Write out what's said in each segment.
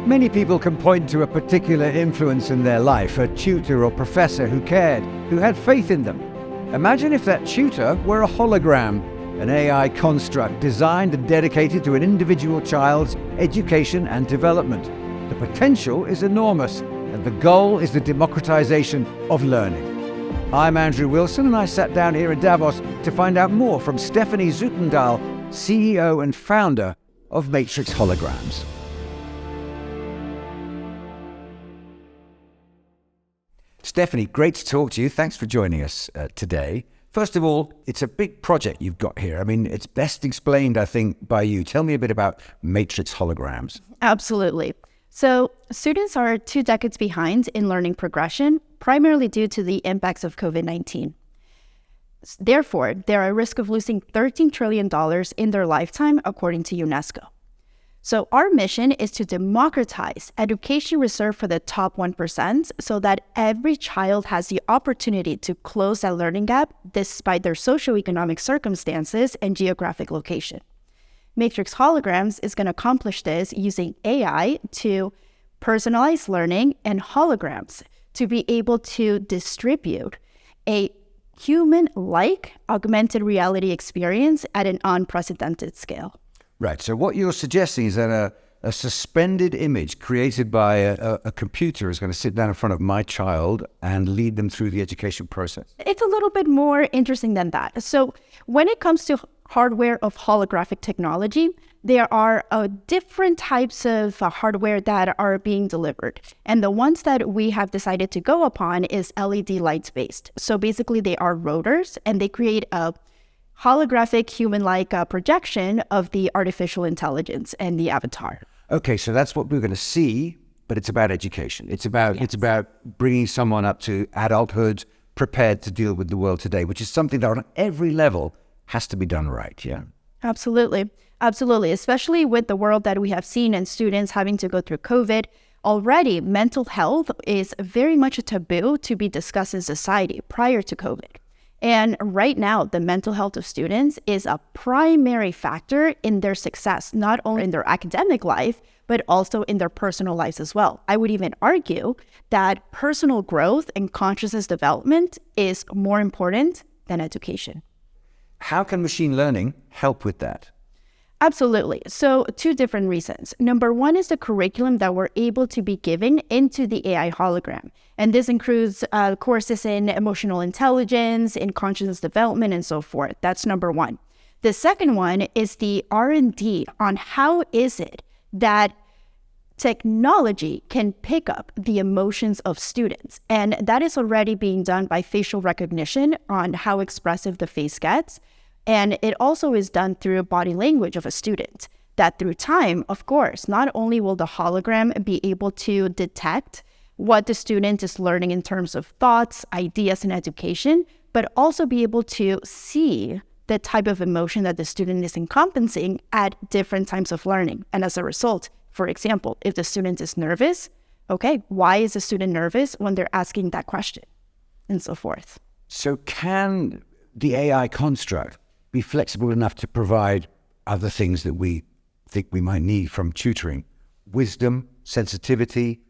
Many people can point to a particular influence in their life, a tutor or professor who cared, who had faith in them. Imagine if that tutor were a hologram, an AI construct designed and dedicated to an individual child's education and development. The potential is enormous, and the goal is the democratization of learning. I'm Andrew Wilson, and I sat down here in Davos to find out more from Stephanie Zutendahl, CEO and founder of Matrix Holograms. Stephanie, great to talk to you. Thanks for joining us today. First of all, it's a big project you've got here. I mean, it's best explained, I think, by you. Tell me a bit about Matrix Holograms. Absolutely. So students are 2 decades behind in learning progression, primarily due to the impacts of COVID-19. Therefore, they're at risk of losing $13 trillion in their lifetime, according to UNESCO. So our mission is to democratize education reserved for the top 1% so that every child has the opportunity to close that learning gap despite their socioeconomic circumstances and geographic location. Matrix Holograms is going to accomplish this using AI to personalize learning and holograms to be able to distribute a human-like augmented reality experience at an unprecedented scale. Right, so what you're suggesting is that a suspended image created by a computer is going to sit down in front of my child and lead them through the education process. It's a little bit more interesting than that. So when it comes to hardware of holographic technology, there are different types of hardware that are being delivered. And the ones that we have decided to go upon is LED lights based. So basically they are rotors and they create a holographic human-like projection of the artificial intelligence and the avatar. Okay, so that's what we're going to see, but it's about education. It's about bringing someone up to adulthood, prepared to deal with the world today, which is something that on every level has to be done right, yeah? Absolutely, absolutely. Especially with the world that we have seen and students having to go through COVID. Already, mental health is very much a taboo to be discussed in society prior to COVID. And right now, the mental health of students is a primary factor in their success, not only in their academic life, but also in their personal lives as well. I would even argue that personal growth and consciousness development is more important than education. How can machine learning help with that? Absolutely. So 2 different reasons. Number 1 is the curriculum that we're able to be given into the AI hologram. And this includes courses in emotional intelligence, in consciousness development, and so forth. That's number 1. The second one is the R&D on how is it that technology can pick up the emotions of students. And that is already being done by facial recognition on how expressive the face gets. And it also is done through body language of a student, that through time, of course, not only will the hologram be able to detect what the student is learning in terms of thoughts, ideas, and education, but also be able to see the type of emotion that the student is encompassing at different times of learning. And as a result, for example, if the student is nervous, okay, why is the student nervous when they're asking that question, and so forth. So can the AI construct be flexible enough to provide other things that we think we might need from tutoring? Wisdom, sensitivity,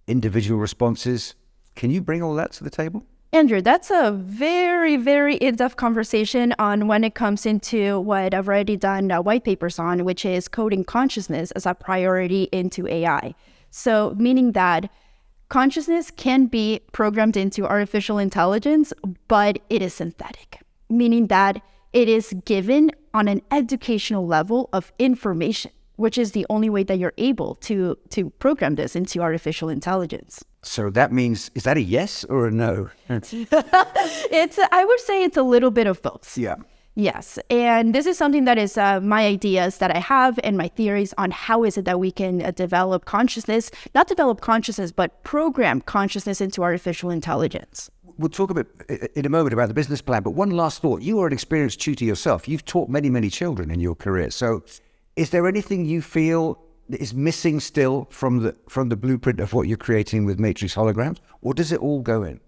individual responses. Can you bring all that to the table? Andrew, that's a very, very in-depth conversation on when it comes into what I've already done white papers on, which is coding consciousness as a priority into AI. So meaning that consciousness can be programmed into artificial intelligence, but it is synthetic, meaning that it is given on an educational level of information, which is the only way that you're able to program this into artificial intelligence. So that means, is that a yes or a no? I would say it's a little bit of both. Yeah. Yes. And this is something that is my ideas that I have and my theories on how is it that we can develop consciousness, not develop consciousness, but program consciousness into artificial intelligence. We'll talk a bit in a moment about the business plan, but one last thought. You are an experienced tutor yourself. You've taught many, many children in your career. So is there anything you feel that is missing still from the blueprint of what you're creating with Matrix Holograms, or does it all go in?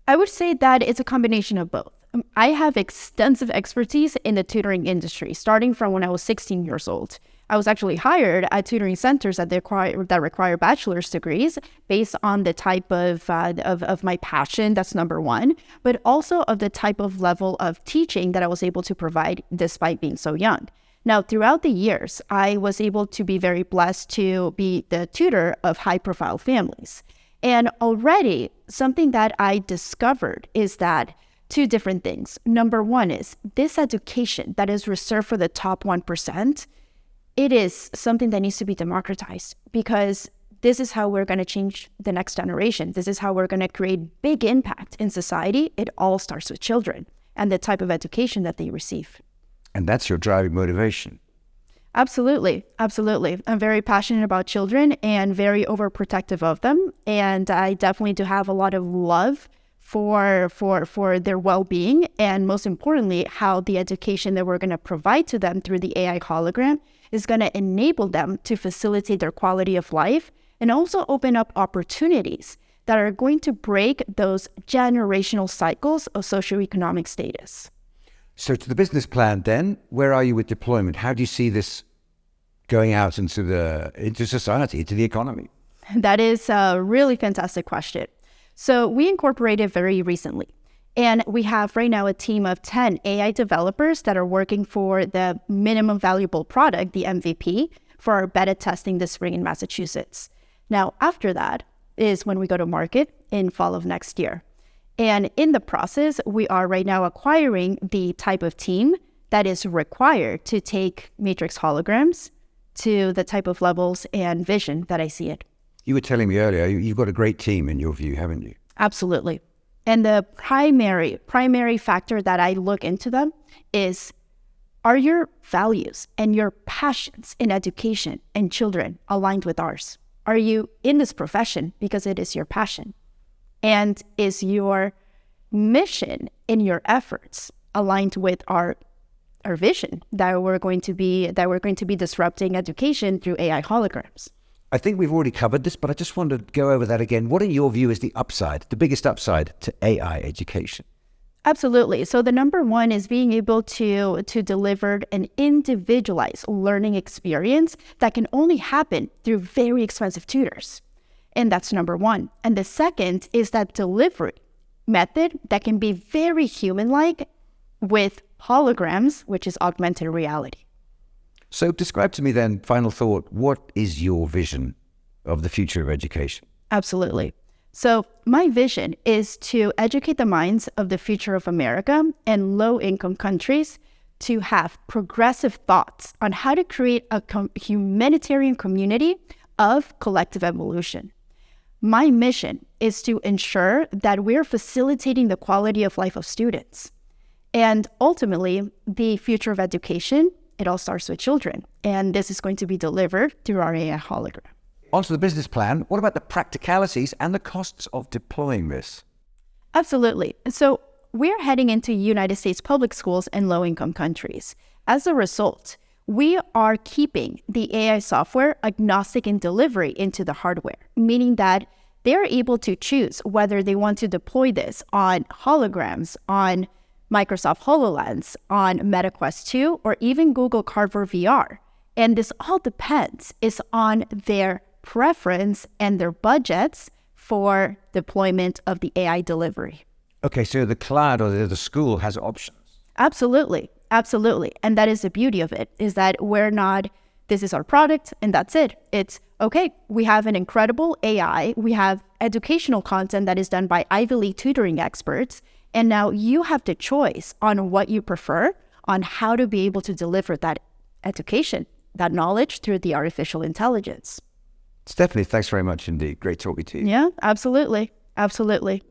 I would say that it's a combination of both. I have extensive expertise in the tutoring industry, starting from when I was 16 years old. I was actually hired at tutoring centers that require bachelor's degrees based on the type of my passion. That's number one, but also of the type of level of teaching that I was able to provide despite being so young. Now, throughout the years, I was able to be very blessed to be the tutor of high-profile families. And already, something that I discovered is that two different things. Number one is this education that is reserved for the top 1%, it is something that needs to be democratized, because this is how we're going to change the next generation. This is how we're going to create big impact in society. It all starts with children and the type of education that they receive. And that's your driving motivation. Absolutely. Absolutely. I'm very passionate about children and very overprotective of them. And I definitely do have a lot of love for their well-being, and most importantly, how the education that we're going to provide to them through the AI hologram is going to enable them to facilitate their quality of life and also open up opportunities that are going to break those generational cycles of socioeconomic status. So to the business plan then, where are you with deployment? How do you see this going out into society, into the economy? That is a really fantastic question. So we incorporated very recently, and we have right now a team of 10 AI developers that are working for the minimum valuable product, the MVP, for our beta testing this spring in Massachusetts. Now, after that is when we go to market in fall of next year. And in the process, we are right now acquiring the type of team that is required to take Matrix holograms to the type of levels and vision that I see it. You were telling me earlier, you've got a great team in your view, haven't you? Absolutely. And the primary factor that I look into them is, are your values and your passions in education and children aligned with ours? Are you in this profession because it is your passion? And is your mission in your efforts aligned with our vision that we're going to be disrupting education through AI holograms? I think we've already covered this, but I just want to go over that again. What in your view is the biggest upside to AI education? Absolutely. So the number one is being able to deliver an individualized learning experience that can only happen through very expensive tutors. And that's number one. And the second is that delivery method that can be very human-like with holograms, which is augmented reality. So describe to me then, final thought, what is your vision of the future of education? Absolutely. So my vision is to educate the minds of the future of America and low-income countries to have progressive thoughts on how to create a humanitarian community of collective evolution. My mission is to ensure that we're facilitating the quality of life of students. And ultimately, the future of education, it all starts with children. And this is going to be delivered through our AI hologram. Onto the business plan. What about the practicalities and the costs of deploying this? Absolutely. So we're heading into United States public schools and low-income countries. As a result, we are keeping the AI software agnostic in delivery into the hardware, meaning that they're able to choose whether they want to deploy this on holograms, on Microsoft HoloLens, on MetaQuest 2, or even Google Cardboard VR. And this all depends on their preference and their budgets for deployment of the AI delivery. Okay, so the cloud or the school has options. Absolutely. Absolutely. And that is the beauty of it, is that we're not, this is our product and that's it. It's, okay, we have an incredible AI. We have educational content that is done by Ivy League tutoring experts. And now you have the choice on what you prefer, on how to be able to deliver that education, that knowledge through the artificial intelligence. Stephanie, thanks very much indeed. Great talking to you. Yeah, absolutely. Absolutely.